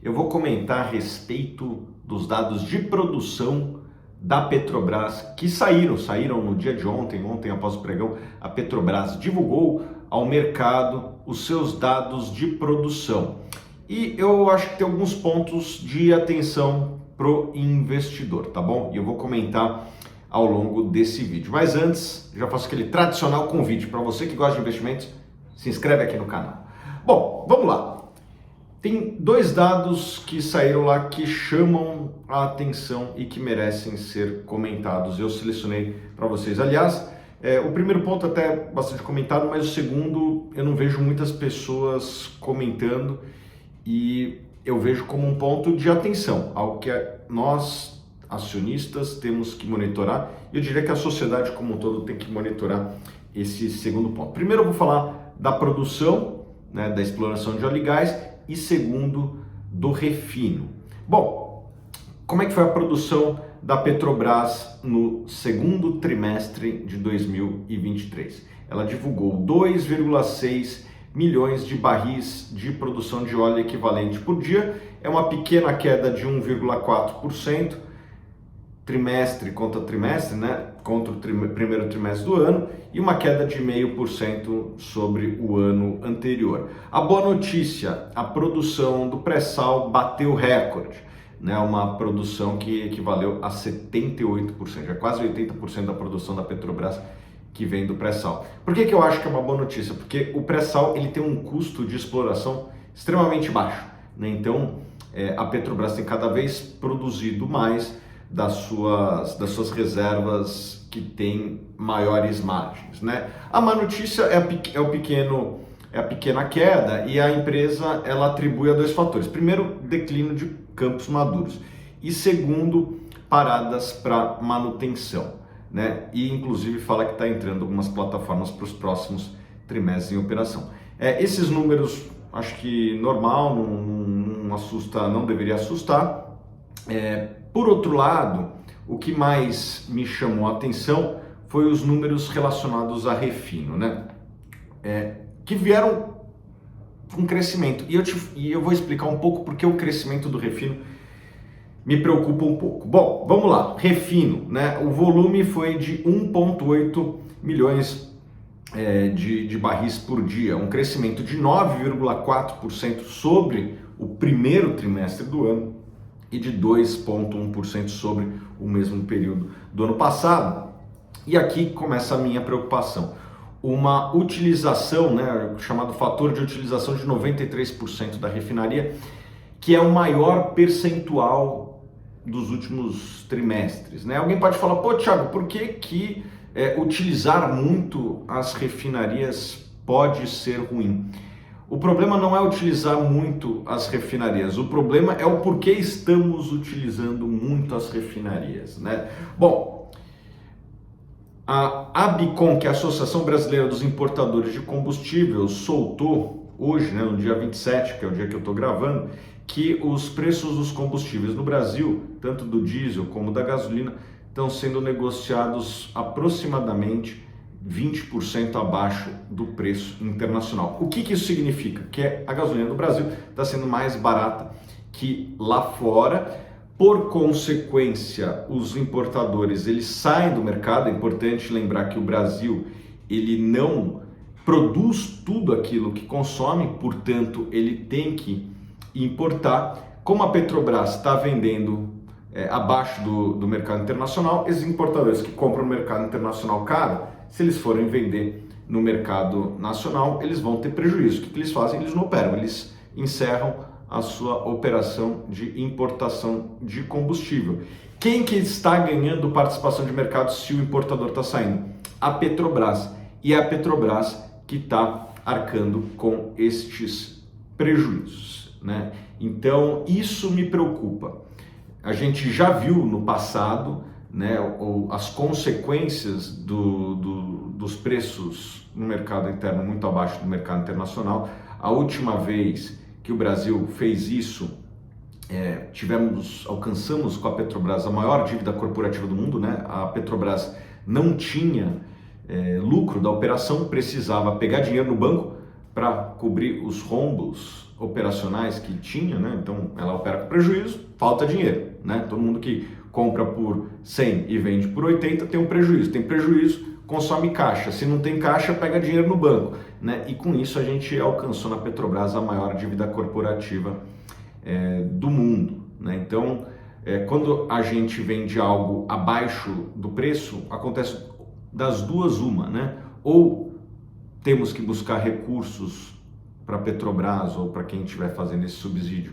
eu vou comentar a respeito dos dados de produção da Petrobras que saíram no dia de ontem após o pregão. A Petrobras divulgou ao mercado os seus dados de produção. E eu acho que tem alguns pontos de atenção pro investidor, tá bom? E eu vou comentar ao longo desse vídeo. Mas antes, já faço aquele tradicional convite para você que gosta de investimentos, se inscreve aqui no canal. Bom, vamos lá. Tem dois dados que saíram lá que chamam a atenção e que merecem ser comentados. Eu selecionei para vocês. Aliás, o primeiro ponto até bastante comentado, mas o segundo eu não vejo muitas pessoas comentando e eu vejo como um ponto de atenção, algo que nós, acionistas, temos que monitorar. Eu diria que a sociedade como um todo tem que monitorar esse segundo ponto. Primeiro eu vou falar da produção, né, da exploração de óleo e gás, e segundo, do refino. Bom, como é que foi a produção da Petrobras no segundo trimestre de 2023? Ela divulgou 2,6 milhões de barris de produção de óleo equivalente por dia. É uma pequena queda de 1,4%, trimestre contra trimestre, né? Contra o primeiro trimestre do ano, e uma queda de 0,5% sobre o ano anterior. A boa notícia, a produção do pré-sal bateu recorde, né? Uma produção que equivaleu a 78%, já quase 80% da produção da Petrobras que vem do pré-sal. Por que eu acho que é uma boa notícia? Porque o pré-sal ele tem um custo de exploração extremamente baixo, né? Então a Petrobras tem cada vez produzido mais das suas reservas que têm maiores margens, né? A má notícia é a pequena queda, e a empresa ela atribui a dois fatores. Primeiro, declínio de campos maduros, e segundo, paradas para manutenção, né? E inclusive fala que está entrando algumas plataformas para os próximos trimestres em operação. Esses números acho que normal, não assusta, não deveria assustar. Por outro lado, o que mais me chamou a atenção foi os números relacionados a refino, né? Que vieram com crescimento. E eu vou explicar um pouco porque o crescimento do refino me preocupa um pouco. Bom, vamos lá. Refino, né? O volume foi de 1,8 milhões de barris por dia, um crescimento de 9,4% sobre o primeiro trimestre do ano e de 2,1% sobre o mesmo período do ano passado. E aqui começa a minha preocupação. Uma utilização, né, chamado fator de utilização de 93% da refinaria, que é o maior percentual dos últimos trimestres, né? Alguém pode falar, pô, Thiago, por que utilizar muito as refinarias pode ser ruim? O problema não é utilizar muito as refinarias, o problema é o porquê estamos utilizando muito as refinarias, né? Bom, a ABICOM, que é a Associação Brasileira dos Importadores de Combustível, soltou hoje, né, no dia 27, que é o dia que eu estou gravando, que os preços dos combustíveis no Brasil, tanto do diesel como da gasolina, estão sendo negociados aproximadamente 20% abaixo do preço internacional. O que isso significa? Que a gasolina do Brasil está sendo mais barata que lá fora. Por consequência, os importadores eles saem do mercado. É importante lembrar que o Brasil ele não produz tudo aquilo que consome, portanto ele tem que importar. Como a Petrobras está vendendo abaixo do mercado internacional, esses importadores que compram no mercado internacional caro, se eles forem vender no mercado nacional, eles vão ter prejuízo. O que eles fazem? Eles não operam, eles encerram a sua operação de importação de combustível. Quem que está ganhando participação de mercado se o importador está saindo? A Petrobras. E é a Petrobras que está arcando com estes prejuízos, né? Então, isso me preocupa. A gente já viu no passado, né, as consequências dos preços no mercado interno muito abaixo do mercado internacional. A última vez que o Brasil fez isso, alcançamos com a Petrobras a maior dívida corporativa do mundo, né? A Petrobras não tinha lucro da operação, precisava pegar dinheiro no banco para cobrir os rombos operacionais que tinha, né? Então ela opera com prejuízo, falta dinheiro, né? Todo mundo que compra por 100 e vende por 80 tem um prejuízo. Tem prejuízo, consome caixa. Se não tem caixa, pega dinheiro no banco, né? E com isso a gente alcançou na Petrobras a maior dívida corporativa do mundo, né? Então, quando a gente vende algo abaixo do preço, acontece das duas uma, né? Ou temos que buscar recursos para a Petrobras ou para quem estiver fazendo esse subsídio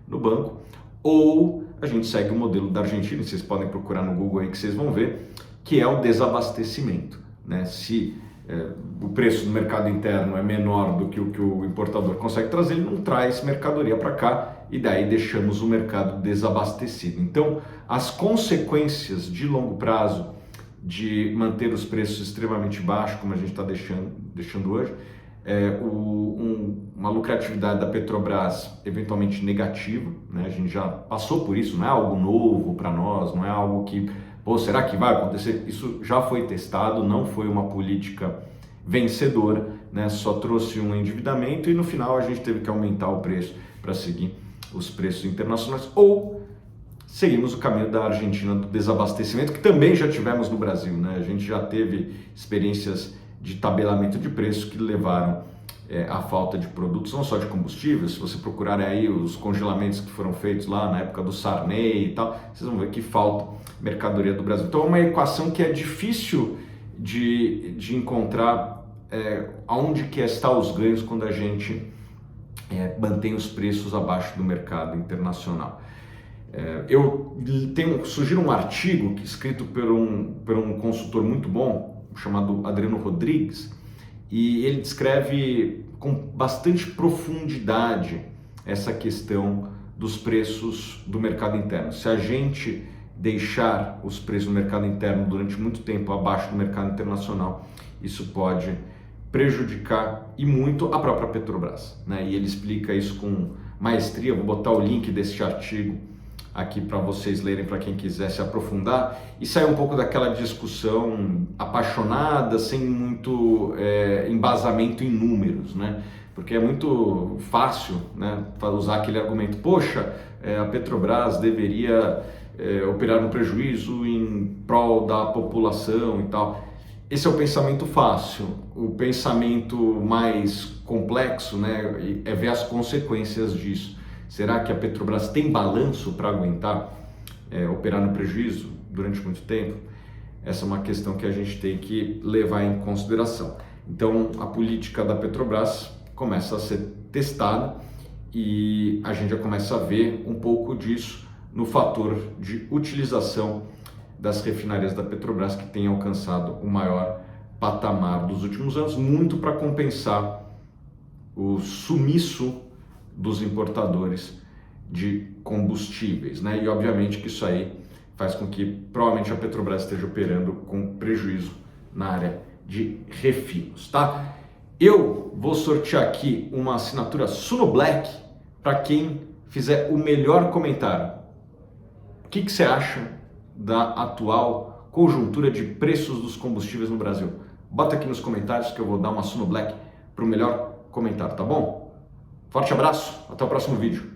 no banco, ou a gente segue o modelo da Argentina, vocês podem procurar no Google aí que vocês vão ver, que é o desabastecimento, né? Se o preço do mercado interno é menor do que o importador consegue trazer, ele não traz mercadoria para cá e daí deixamos o mercado desabastecido. Então, as consequências de longo prazo de manter os preços extremamente baixos, como a gente está deixando hoje, uma lucratividade da Petrobras eventualmente negativa, né? A gente já passou por isso, não é algo novo para nós, não é algo que, será que vai acontecer? Isso já foi testado, não foi uma política vencedora, né? Só trouxe um endividamento e no final a gente teve que aumentar o preço para seguir os preços internacionais, ou seguimos o caminho da Argentina do desabastecimento, que também já tivemos no Brasil, né? A gente já teve experiências de tabelamento de preço que levaram à falta de produtos, não só de combustíveis. Se você procurar aí os congelamentos que foram feitos lá na época do Sarney e tal, vocês vão ver que falta mercadoria do Brasil. Então é uma equação que é difícil de encontrar aonde que está os ganhos quando a gente mantém os preços abaixo do mercado internacional. Sugiro um artigo escrito por um consultor muito bom, chamado Adriano Rodrigues, e ele descreve com bastante profundidade essa questão dos preços do mercado interno. Se a gente deixar os preços do mercado interno durante muito tempo abaixo do mercado internacional, isso pode prejudicar e muito a própria Petrobras, né? E ele explica isso com maestria. Vou botar o link deste artigo aqui para vocês lerem, para quem quiser se aprofundar e sair um pouco daquela discussão apaixonada, sem muito embasamento em números, né? Porque é muito fácil, né, usar aquele argumento, poxa, a Petrobras deveria operar no prejuízo em prol da população e tal. Esse é o pensamento fácil. O pensamento mais complexo, né, é ver as consequências disso. Será que a Petrobras tem balanço para aguentar operar no prejuízo durante muito tempo? Essa é uma questão que a gente tem que levar em consideração. Então, a política da Petrobras começa a ser testada e a gente já começa a ver um pouco disso no fator de utilização das refinarias da Petrobras, que tem alcançado o maior patamar dos últimos anos, muito para compensar o sumiço dos importadores de combustíveis, né? E obviamente que isso aí faz com que provavelmente a Petrobras esteja operando com prejuízo na área de refinos, tá? Eu vou sortear aqui uma assinatura Suno Black para quem fizer o melhor comentário. O que você acha da atual conjuntura de preços dos combustíveis no Brasil? Bota aqui nos comentários que eu vou dar uma Suno Black para o melhor comentário, tá bom? Forte abraço, até o próximo vídeo.